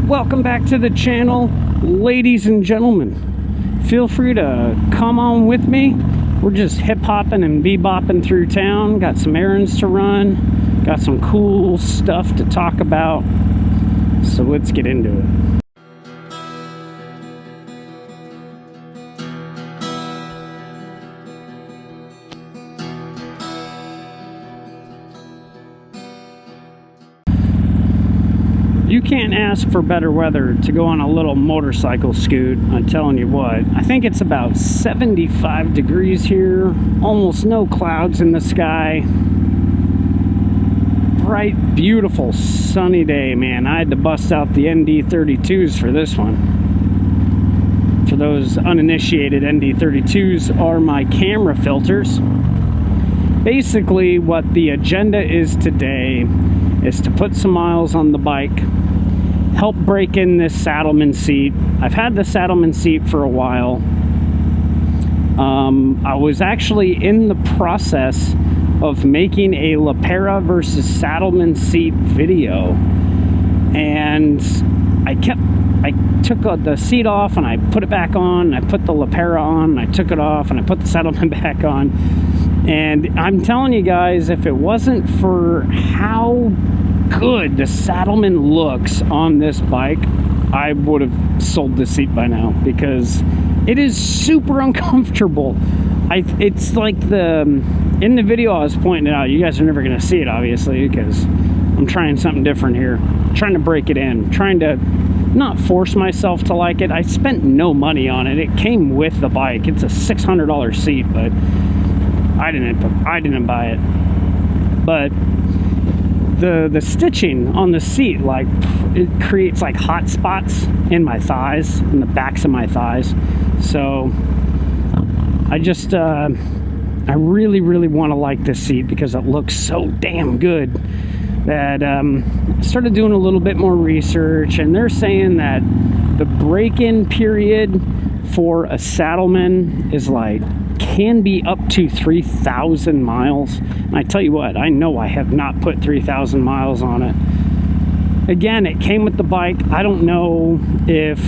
Welcome back to the channel, ladies and gentlemen. Feel free to come on with me. We're just hip-hopping and bebopping through town. Got some errands to run. Got some cool stuff to talk about. So let's get into it. You can't ask for better weather to go on a little motorcycle scoot. I'm telling you what, I think it's about 75 degrees here, almost no clouds in the sky. Bright, beautiful, sunny day, man. I had to bust out the ND32s for this one. For those uninitiated, ND32s are my camera filters. Basically, what the agenda is today is to put some miles on the bike, help break in this Saddleman seat. I've had the Saddleman seat for a while. I was actually in the process of making a Lepera versus Saddleman seat video, and I took the seat off and I put it back on, and I put the Lepera on, and I took it off and I put the Saddleman back on. And I'm telling you guys, if it wasn't for how good the Saddleman looks on this bike, I would have sold this seat by now, because it is super uncomfortable. It's like in the video I was pointing it out, you guys are never going to see it obviously because I'm trying something different here, trying to break it in, trying to not force myself to like it. I spent no money on it. It came with the bike. It's a $600 seat, but I didn't buy it. But the stitching on the seat, like, it creates like hot spots in my thighs, in the backs of my thighs. So I just I really want to like this seat because it looks so damn good that I started doing a little bit more research, and they're saying that the break-in period for a Saddleman is can be up to 3,000 miles. And I tell you what, I know I have not put 3,000 miles on it. Again, it came with the bike. I don't know if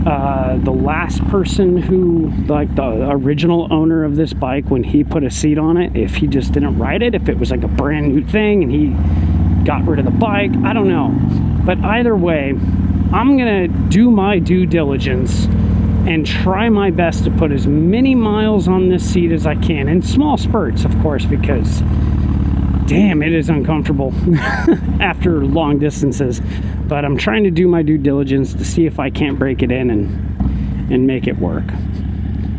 the last person who, the original owner of this bike, when he put a seat on it, if he just didn't ride it, if it was like a brand new thing and he got rid of the bike, I don't know. But either way, I'm gonna do my due diligence and try my best to put as many miles on this seat as I can, in small spurts, of course, because damn, it is uncomfortable after long distances. But I'm trying to do my due diligence to see if I can't break it in and make it work.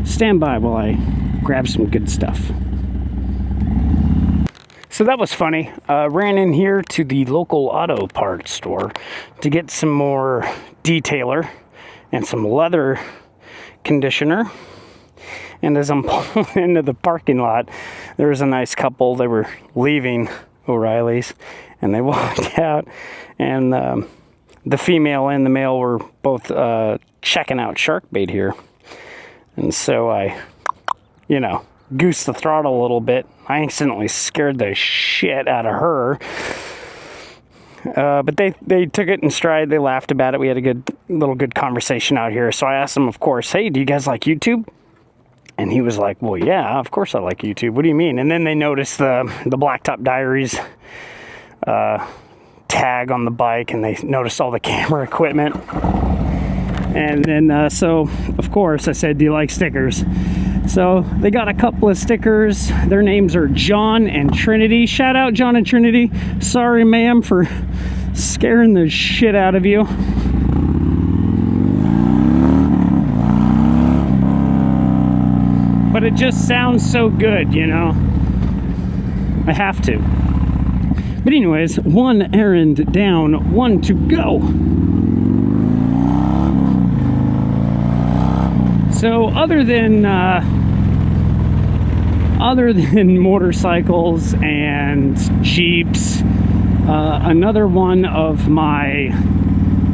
Stand by while I grab some good stuff. So that was funny. Ran in here to the local auto parts store to get some more detailer and some leather conditioner. And as I'm pulling into the parking lot, there was a nice couple. They were leaving O'Reilly's, and they walked out, and the female and the male were both checking out shark bait here. And so I, goosed the throttle a little bit. I accidentally scared the shit out of her. But they took it in stride. They laughed about it. We had a good conversation out here. So I asked them, of course, hey, do you guys like YouTube? And he was like, well, yeah, of course I like YouTube. What do you mean? And then they noticed the Blacktop Diaries tag on the bike, and they noticed all the camera equipment. And then, so, of course, I said, do you like stickers? So they got a couple of stickers. Their names are John and Trinity. Shout out John and Trinity. Sorry, ma'am, for scaring the shit out of you. But it just sounds so good, I have to. But anyways, one errand down, one to go. So other than motorcycles and Jeeps, another one of my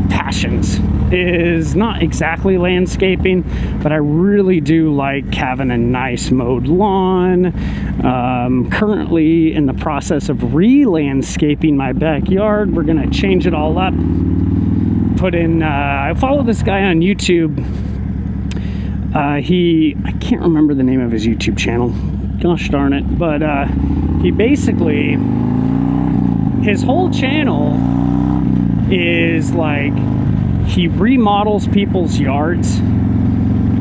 passions is not exactly landscaping, but I really do like having a nice mowed lawn. Currently in the process of re-landscaping my backyard. We're gonna change it all up. Put in, I follow this guy on YouTube. I can't remember the name of his YouTube channel. Gosh darn it. But he basically, his whole channel is like, he remodels people's yards.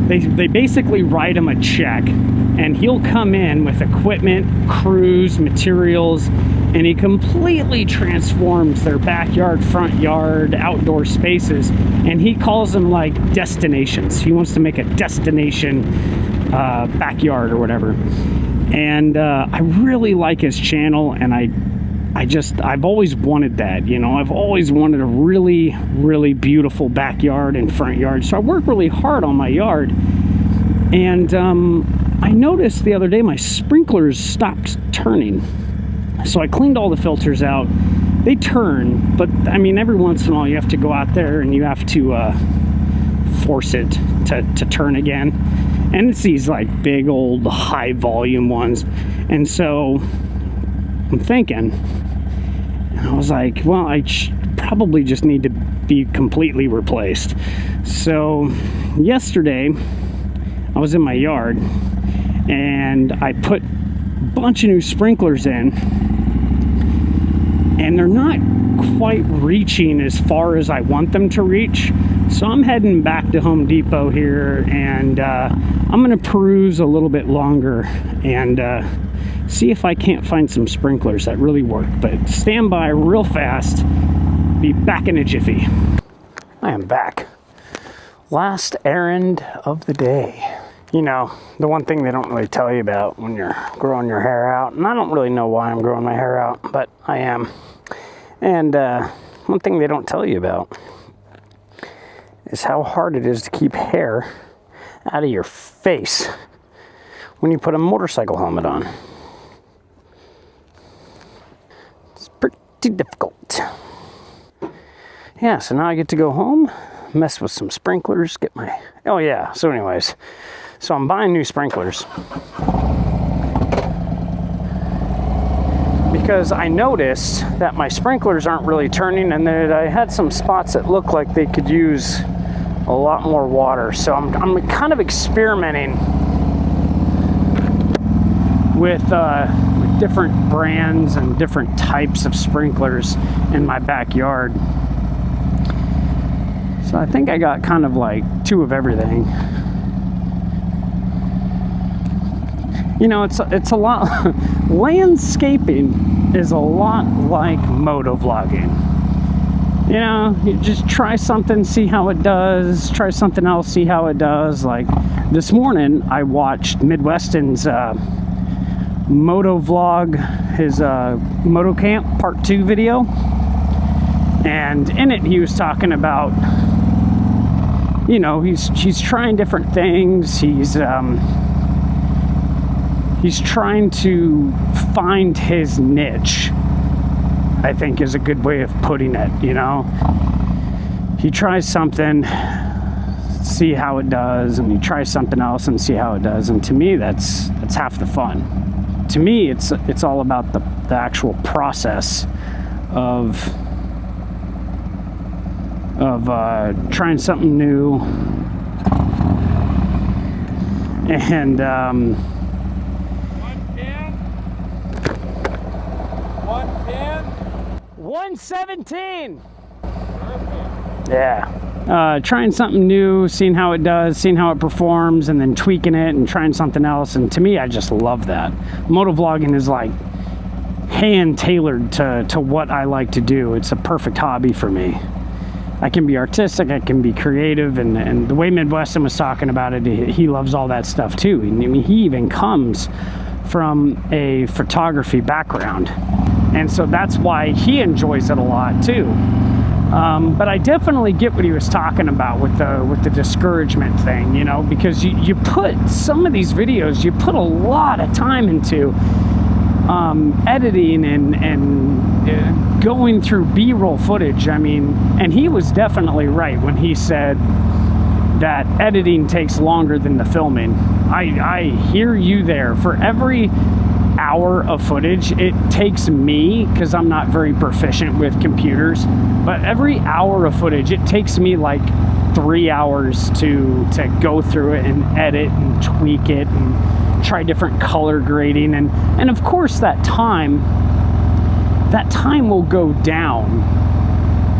They basically write him a check, and he'll come in with equipment, crews, materials, and he completely transforms their backyard, front yard, outdoor spaces, and he calls them like destinations. He wants to make a destination backyard or whatever. And I really like his channel, and I've always wanted that, you know. I've always wanted a really, really beautiful backyard and front yard. So I work really hard on my yard. And I noticed the other day my sprinklers stopped turning. So I cleaned all the filters out. They turn, but I mean, every once in a while you have to go out there and you have to force it to turn again. And it's these like big old high volume ones. And so I'm thinking, and I was like, well, I probably just need to be completely replaced. So yesterday I was in my yard and I put a bunch of new sprinklers in, and they're not quite reaching as far as I want them to reach. So I'm heading back to Home Depot here, and I'm gonna peruse a little bit longer and see if I can't find some sprinklers that really work. But stand by real fast, be back in a jiffy. I am back. Last errand of the day. You know, the one thing they don't really tell you about when you're growing your hair out, and I don't really know why I'm growing my hair out, but I am. And one thing they don't tell you about is how hard it is to keep hair out of your face when you put a motorcycle helmet on. It's pretty difficult. Yeah, so now I get to go home, mess with some sprinklers, get my... Oh yeah, so anyways, so I'm buying new sprinklers because I noticed that my sprinklers aren't really turning, and that I had some spots that look like they could use a lot more water. So I'm kind of experimenting with different brands and different types of sprinklers in my backyard. So I think I got kind of like two of everything. You know, it's a lot. Landscaping is a lot like motovlogging. You know, you just try something, see how it does. Try something else, see how it does. Like this morning, I watched Midweston's motovlog, his Moto Camp Part 2 video. And in it, he was talking about, you know, he's trying different things. He's trying to find his niche, I think is a good way of putting it, you know. He tries something, see how it does, and he tries something else and see how it does. And to me, that's half the fun. To me, it's all about the actual process of trying something new. And 117. Perfect. Yeah. Trying something new, seeing how it does, seeing how it performs, and then tweaking it and trying something else. And to me, I just love that. Motovlogging is like hand tailored to what I like to do. It's a perfect hobby for me. I can be artistic, I can be creative, and the way Midweston was talking about it, he loves all that stuff too. I mean, he even comes from a photography background, and so that's why he enjoys it a lot too. But I definitely get what he was talking about with the discouragement thing, you know, because you put some of these videos, you put a lot of time into. editing and going through B-roll footage. I mean, and he was definitely right when he said that editing takes longer than the filming. I hear you there. For every hour of footage it takes me, because I'm not very proficient with computers, but every hour of footage it takes me like 3 hours to go through it and edit and tweak it and try different color grading, and of course that time will go down.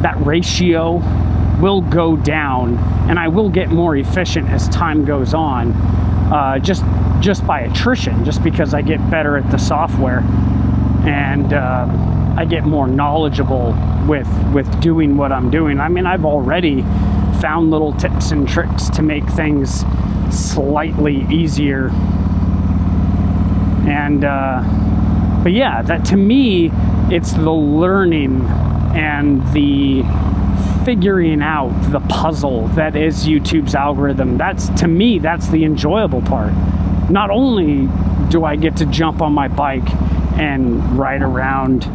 That ratio will go down, and I will get more efficient as time goes on, just by attrition, just because I get better at the software, and I get more knowledgeable with doing what I'm doing. I mean, I've already found little tips and tricks to make things slightly easier, and but yeah, that to me, it's the learning and the figuring out the puzzle that is YouTube's algorithm. That's, to me, that's the enjoyable part. Not only do I get to jump on my bike and ride around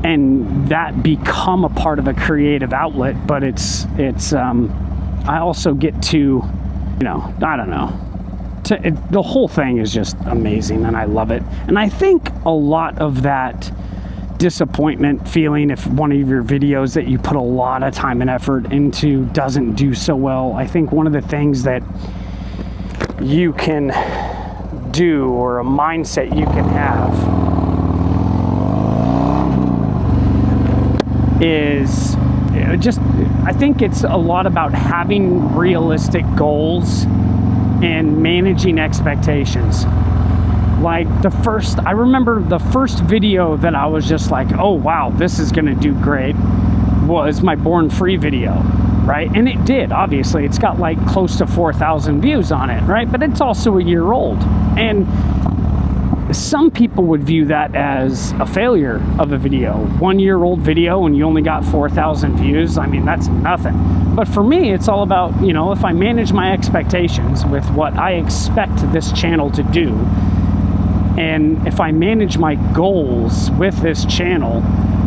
and that become a part of a creative outlet, but it's I also get to, you know, I don't know, the whole thing is just amazing, and I love it. And I think a lot of that disappointment feeling if one of your videos that you put a lot of time and effort into doesn't do so well, I think one of the things that you can do, or a mindset you can have, is just, I think it's a lot about having realistic goals and managing expectations. Like I remember the first video that I was just like, oh wow, this is gonna do great, was my Born Free video, right? And it did, obviously. It's got like close to 4,000 views on it, right? But it's also a year old. And some people would view that as a failure of a video. 1 year old video and you only got 4,000 views, I mean, that's nothing. But for me, it's all about, you know, if I manage my expectations with what I expect this channel to do, and if I manage my goals with this channel,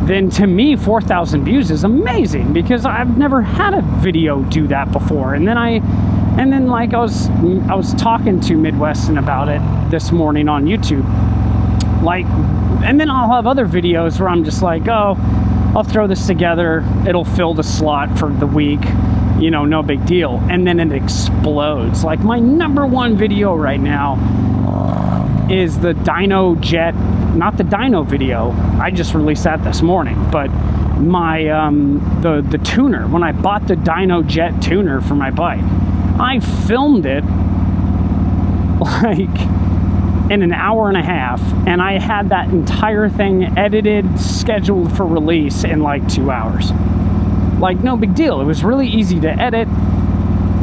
then to me 4,000 views is amazing, because I've never had a video do that before. And then like I was talking to Midwestern about it this morning on YouTube, like, and then I'll have other videos where I'm just like, oh, I'll throw this together, it'll fill the slot for the week, you know, no big deal. And then it explodes. Like my #1 video right now is the Dyno Jet, not the Dyno video, I just released that this morning, but my the tuner. When I bought the Dyno Jet tuner for my bike, I filmed it like in an hour and a half, and I had that entire thing edited, scheduled for release in like 2 hours. Like, no big deal. It was really easy to edit.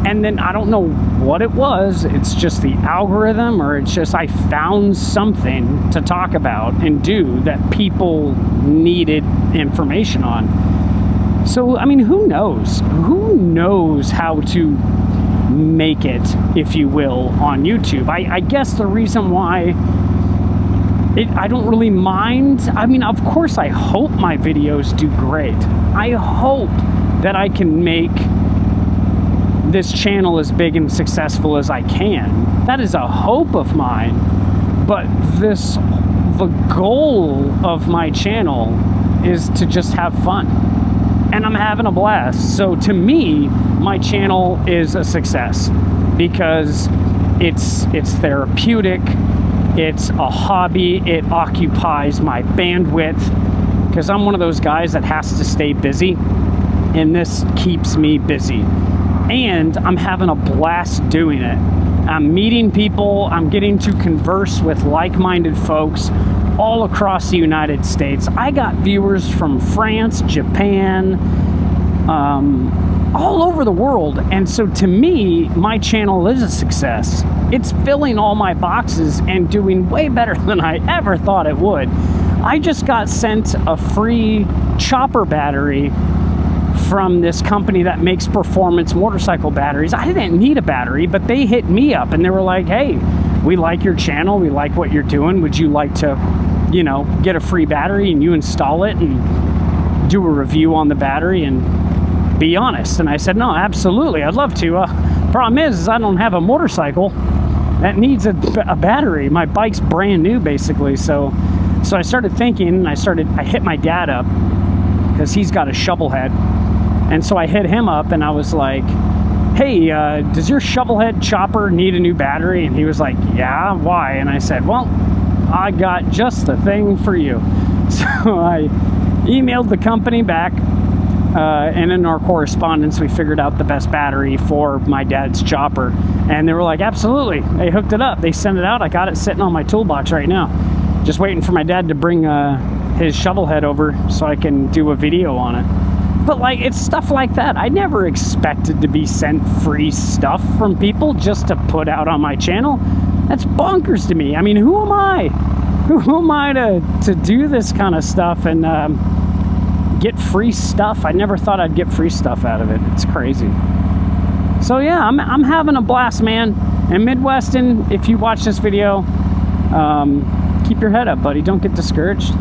And then I don't know what it was. It's just the algorithm, or it's just I found something to talk about and do that people needed information on. So, I mean, who knows? Who knows how to make it, if you will, on YouTube? I guess the reason why I don't really mind, I mean, of course I hope my videos do great. I hope that I can make this channel as big and successful as I can. That is a hope of mine. But the goal of my channel is to just have fun. And I'm having a blast. So to me, my channel is a success because it's therapeutic, it's a hobby, it occupies my bandwidth, because I'm one of those guys that has to stay busy, and this keeps me busy. And I'm having a blast doing it. I'm meeting people, I'm getting to converse with like-minded folks all across the United States. I got viewers from France, Japan, all over the world. And so to me, my channel is a success. It's filling all my boxes and doing way better than I ever thought it would. I just got sent a free chopper battery from this company that makes performance motorcycle batteries. I didn't need a battery, but they hit me up and they were like, hey, we like your channel, we like what you're doing, would you like to, you know, get a free battery and you install it and do a review on the battery and be honest? And I said, no, absolutely, I'd love to. Problem is I don't have a motorcycle that needs a battery. My bike's brand new, basically. So I started thinking, I hit my dad up, because he's got a shovel head. And so I hit him up and I was like, hey, does your shovel head chopper need a new battery? And he was like, yeah, why? And I said, well, I got just the thing for you. So I emailed the company back, and in our correspondence, we figured out the best battery for my dad's chopper. And they were like, absolutely. They hooked it up. They sent it out. I got it sitting on my toolbox right now. Just waiting for my dad to bring his shovel head over so I can do a video on it. But like, it's stuff like that. I never expected to be sent free stuff from people just to put out on my channel. That's bonkers to me. I mean, who am I? Who am I to do this kind of stuff and get free stuff? I never thought I'd get free stuff out of it. It's crazy. So yeah, I'm having a blast, man. And Midweston, if you watch this video, keep your head up, buddy. Don't get discouraged.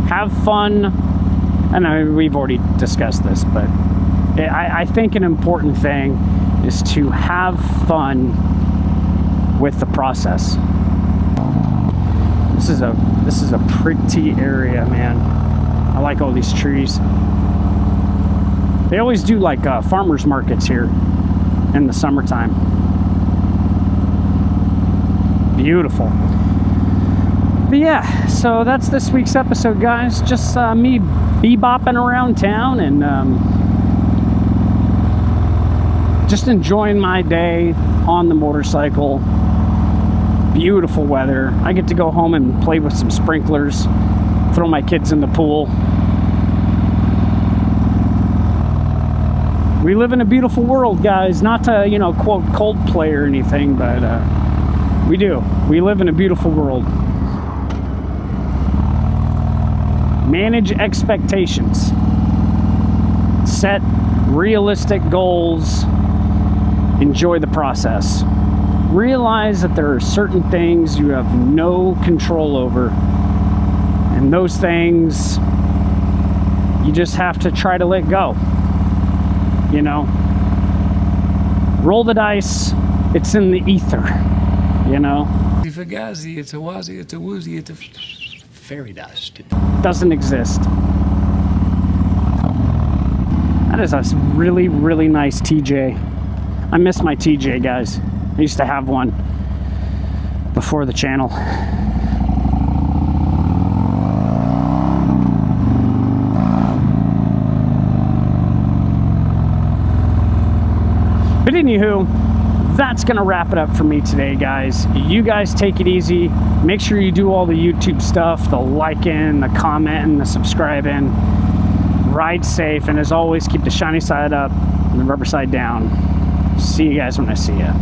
Have fun. I know we've already discussed this, but I think an important thing is to have fun with the process. This is a pretty area, man. I like all these trees. They always do like farmers markets here in the summertime. Beautiful. But yeah, so that's this week's episode, guys. Just me bebopping around town and just enjoying my day on the motorcycle. Beautiful weather. I get to go home and play with some sprinklers, throw my kids in the pool. We live in a beautiful world, guys. Not to, you know, quote Coldplay or anything, but we do. We live in a beautiful world. Manage expectations. Set realistic goals. Enjoy the process. Realize that there are certain things you have no control over. And those things, you just have to try to let go. You know? Roll the dice. It's in the ether. You know? It's a gazi, it's a wazi, it's a woozy, it's a fairy dust. Doesn't exist. That is a really, really nice TJ. I miss my TJ, guys. I used to have one before the channel. But anywho, that's gonna wrap it up for me today, guys. You guys take it easy. Make sure you do all the YouTube stuff, the liking, the commenting, the subscribing. Ride safe, and as always, keep the shiny side up and the rubber side down. See you guys when I see you.